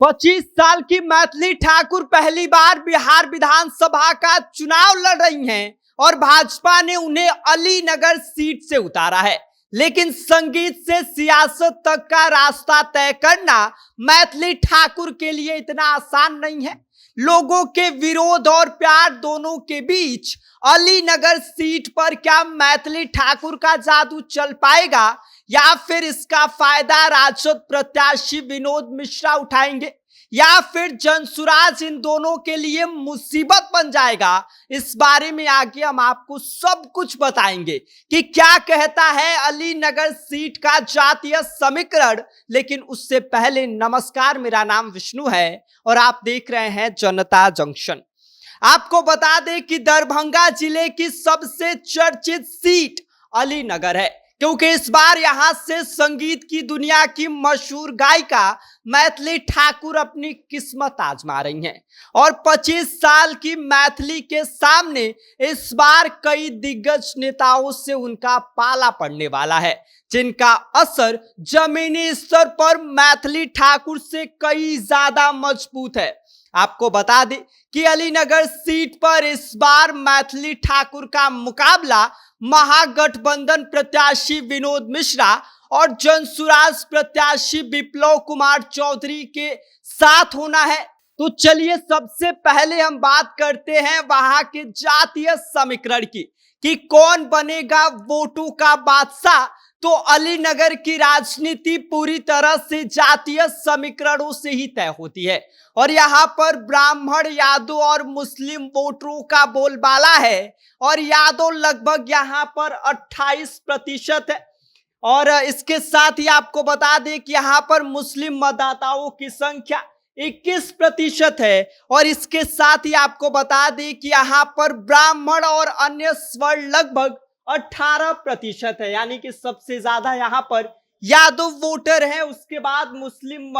25 साल की मैथिली ठाकुर पहली बार बिहार विधानसभा का चुनाव लड़ रही हैं और भाजपा ने उन्हें अलीनगर सीट से उतारा है। लेकिन संगीत से सियासत तक का रास्ता तय करना मैथिली ठाकुर के लिए इतना आसान नहीं है। लोगों के विरोध और प्यार दोनों के बीच अलीनगर सीट पर क्या मैथिली ठाकुर का जादू चल पाएगा या फिर इसका फायदा राजद प्रत्याशी विनोद मिश्रा उठाएंगे या फिर जनसुराज इन दोनों के लिए मुसीबत बन जाएगा। इस बारे में आगे हम आपको सब कुछ बताएंगे कि क्या कहता है अलीनगर सीट का जातीय समीकरण। लेकिन उससे पहले नमस्कार, मेरा नाम विष्णु है और आप देख रहे हैं जनता जंक्शन। आपको बता दें कि दरभंगा जिले की सबसे चर्चित सीट अलीनगर है, क्योंकि इस बार यहां से संगीत की दुनिया की मशहूर गायिका मैथिली ठाकुर अपनी किस्मत आजमा रही हैं और 25 साल की मैथिली के सामने इस बार कई दिग्गज नेताओं से उनका पाला पड़ने वाला है, जिनका असर जमीनी स्तर पर मैथिली ठाकुर से कई ज्यादा मजबूत है। आपको बता दें कि अलीनगर सीट पर इस बार मैथिली ठाकुर का मुकाबला महागठबंधन प्रत्याशी विनोद मिश्रा और जनसुराज प्रत्याशी विप्लव कुमार चौधरी के साथ होना है। तो चलिए सबसे पहले हम बात करते हैं वहां के जातीय समीकरण की कि कौन बनेगा वोटों का बादशाह। तो अलीनगर की राजनीति पूरी तरह से जातीय समीकरणों से ही तय होती है और यहाँ पर ब्राह्मण, यादव और मुस्लिम वोटरों का बोलबाला है और यादव लगभग यहाँ पर 28% है। और इसके साथ ही आपको बता दें कि यहाँ पर मुस्लिम मतदाताओं की संख्या 21% है और इसके साथ ही आपको बता दें कि यहाँ पर ब्राह्मण और अन्य स्वर्ण लगभग 18% है, यानी कि सबसे ज्यादा यहाँ पर यादव वोटर है। उसके बाद मुस्लिम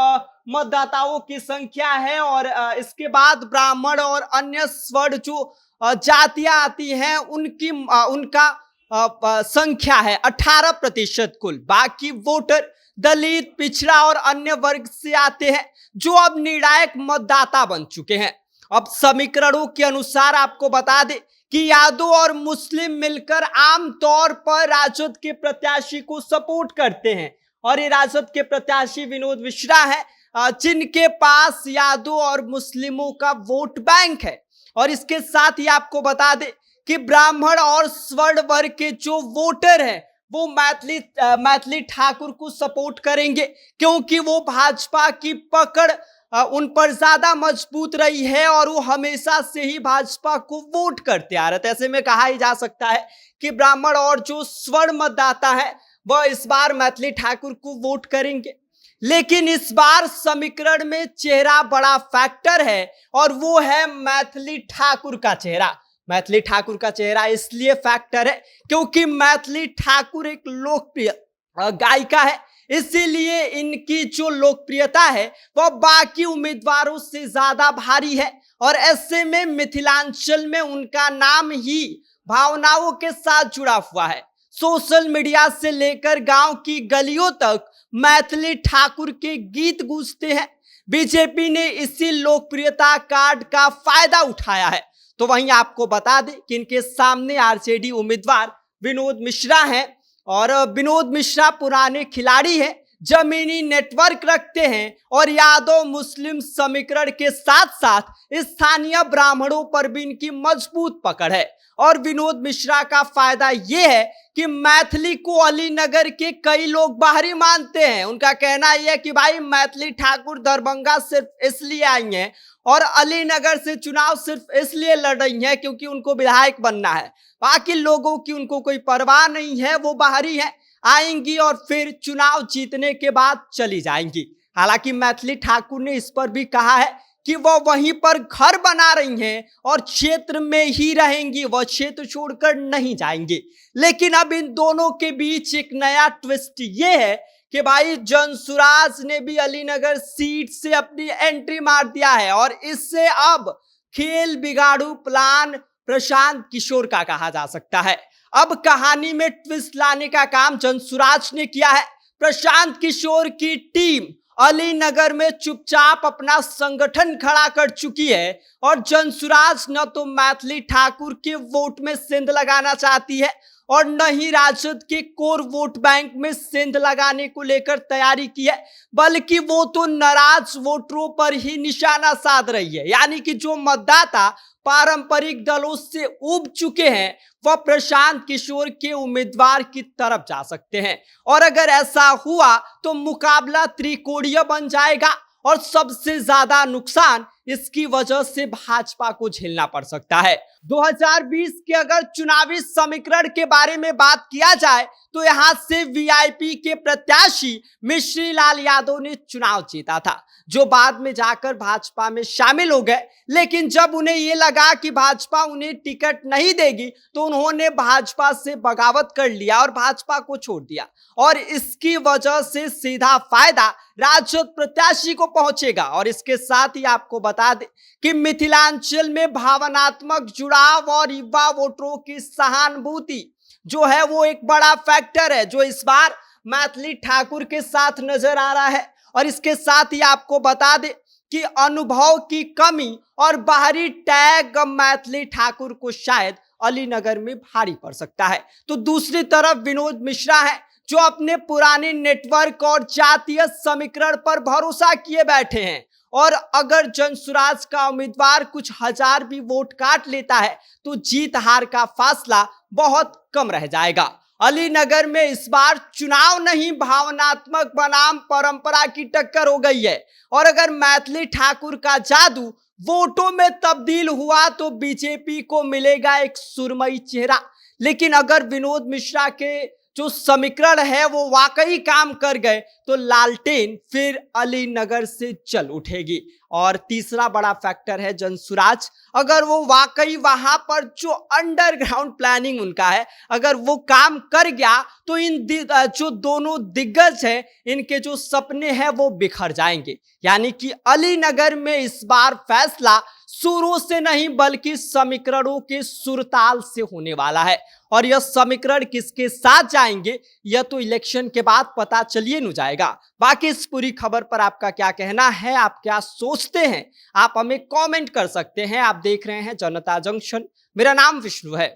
मतदाताओं की संख्या है और इसके बाद ब्राह्मण और अन्य स्वर्ण जो जातियां आती हैं उनका संख्या है 18% कुल। बाकी वोटर दलित, पिछड़ा और अन्य वर्ग से आते हैं जो अब निर्णायक मतदाता बन चुके हैं। अब समीकरणों के अनुसार आपको बता दें कि यादव और मुस्लिम मिलकर आमतौर पर राजद के प्रत्याशी को सपोर्ट करते हैं और ये राजद के प्रत्याशी विनोद मिश्रा है, जिनके पास यादव और मुस्लिमों का वोट बैंक है। और इसके साथ ही आपको बता दें कि ब्राह्मण और स्वर्ण वर्ग के जो वोटर हैं वो मैथिली ठाकुर को सपोर्ट करेंगे, क्योंकि वो भाजपा की पकड़ उन पर ज्यादा मजबूत रही है और वो हमेशा से ही भाजपा को वोट करते आ रहे थे। ऐसे में कहा ही जा सकता है कि ब्राह्मण और जो स्वर्ण मतदाता है वह इस बार मैथिली ठाकुर को वोट करेंगे। लेकिन इस बार समीकरण में चेहरा बड़ा फैक्टर है और वो है मैथिली ठाकुर का चेहरा। मैथिली ठाकुर का चेहरा इसलिए फैक्टर है क्योंकि मैथिली ठाकुर एक लोकप्रिय गायिका है, इसीलिए इनकी जो लोकप्रियता है वह बाकी उम्मीदवारों से ज्यादा भारी है। और ऐसे में मिथिलांचल में उनका नाम ही भावनाओं के साथ जुड़ा हुआ है। सोशल मीडिया से लेकर गांव की गलियों तक मैथिली ठाकुर के गीत गूंजते हैं। बीजेपी ने इसी लोकप्रियता कार्ड का फायदा उठाया है। तो वहीं आपको बता दें कि इनके सामने आरजेडी उम्मीदवार विनोद मिश्रा हैं और विनोद मिश्रा पुराने खिलाड़ी हैं, जमीनी नेटवर्क रखते हैं और यादव मुस्लिम समीकरण के साथ साथ स्थानीय ब्राह्मणों पर भी इनकी मजबूत पकड़ है। और विनोद मिश्रा का फायदा यह है कि मैथिली को अलीनगर के कई लोग बाहरी मानते हैं। उनका कहना यह है कि भाई मैथिली ठाकुर दरभंगा सिर्फ इसलिए आई हैं और अलीनगर से चुनाव सिर्फ इसलिए लड़ रही हैं क्योंकि उनको विधायक बनना है। बाकी लोगों की उनको कोई परवाह नहीं है, वो बाहरी हैं, आएंगी और फिर चुनाव जीतने के बाद चली जाएंगी। हालांकि मैथिली ठाकुर ने इस पर भी कहा है कि वह वहीं पर घर बना रही हैं और क्षेत्र में ही रहेंगी, वह क्षेत्र छोड़कर नहीं जाएंगी। लेकिन अब इन दोनों के बीच एक नया ट्विस्ट ये है कि भाई जनसुराज ने भी अलीनगर सीट से अपनी एंट्री मार दिया है और इससे अब खेल बिगाड़ू प्लान प्रशांत किशोर का कहा जा सकता है। अब कहानी में ट्विस्ट लाने का काम जनसुराज ने किया है। प्रशांत किशोर की टीम अलीनगर में चुपचाप अपना संगठन खड़ा कर चुकी है और जनसुराज न तो मैथिली ठाकुर के वोट में सेंध लगाना चाहती है और न ही राजद के कोर वोट बैंक में सेंध लगाने को लेकर तैयारी की है, बल्कि वो तो नाराज वोटरों पर ही निशाना साध रही है। यानी कि जो मतदाता पारंपरिक दलों से उब चुके हैं वह प्रशांत किशोर के उम्मीदवार की तरफ जा सकते हैं और अगर ऐसा हुआ तो मुकाबला त्रिकोणीय बन जाएगा और सबसे ज्यादा नुकसान इसकी वजह से भाजपा को झेलना पड़ सकता है। 2020 के अगर चुनावी समीकरण के बारे में बात किया जाए तो यहां से वीआईपी के प्रत्याशी मिश्री लाल यादव ने चुनाव जीता था, जो बाद में जाकर भाजपा में शामिल हो गए। लेकिन जब उन्हें यह लगा कि भाजपा उन्हें टिकट नहीं देगी तो उन्होंने भाजपा से बगावत कर लिया और भाजपा को छोड़ दिया और इसकी वजह से सीधा फायदा राजद प्रत्याशी को पहुंचेगा। और इसके साथ ही आपको बता दें कि मिथिलांचल में भावनात्मक जुड़ाव और युवा वोटरों की सहानुभूति जो है वो एक बड़ा फैक्टर है जो इस बार मैथिली ठाकुर के साथ नजर आ रहा है। और इसके साथ ही आपको बता दें कि अनुभव की कमी और बाहरी टैग मैथिली ठाकुर को शायद अलीनगर में भारी पड़ सकता है। तो दूसरी तरफ विनोद मिश्रा है जो अपने पुराने नेटवर्क और जातीय समीकरण पर भरोसा किए बैठे हैं और अगर जनसुराज का उम्मीदवार कुछ हजार भी वोट काट लेता है तो जीत हार का फासला बहुत कम रह जाएगा। अलीनगर में इस बार चुनाव नहीं भावनात्मक बनाम परंपरा की टक्कर हो गई है और अगर मैथिली ठाकुर का जादू वोटों में तब्दील हुआ तो बीजेपी को मिलेगा एक सुरमई चेहरा। लेकिन अगर विनोद मिश्रा के जो समीकरण है वो वाकई काम कर गए तो लालटेन फिर अलीनगर से जल उठेगी। और तीसरा बड़ा फैक्टर है जनसुराज, अगर वो वाकई वहां पर जो अंडरग्राउंड प्लानिंग उनका है अगर वो काम कर गया तो इन जो दोनों दिग्गज हैं इनके जो सपने हैं वो बिखर जाएंगे। यानी कि अलीनगर में इस बार फैसला सुरों से नहीं बल्कि समीकरणों के सुरताल से होने वाला है और यह समीकरण किसके साथ जाएंगे यह तो इलेक्शन के बाद पता चलिए न जाएगा। बाकी इस पूरी खबर पर आपका क्या कहना है, आप क्या सोचते हैं, आप हमें कमेंट कर सकते हैं। आप देख रहे हैं जनता जंक्शन, मेरा नाम विष्णु है।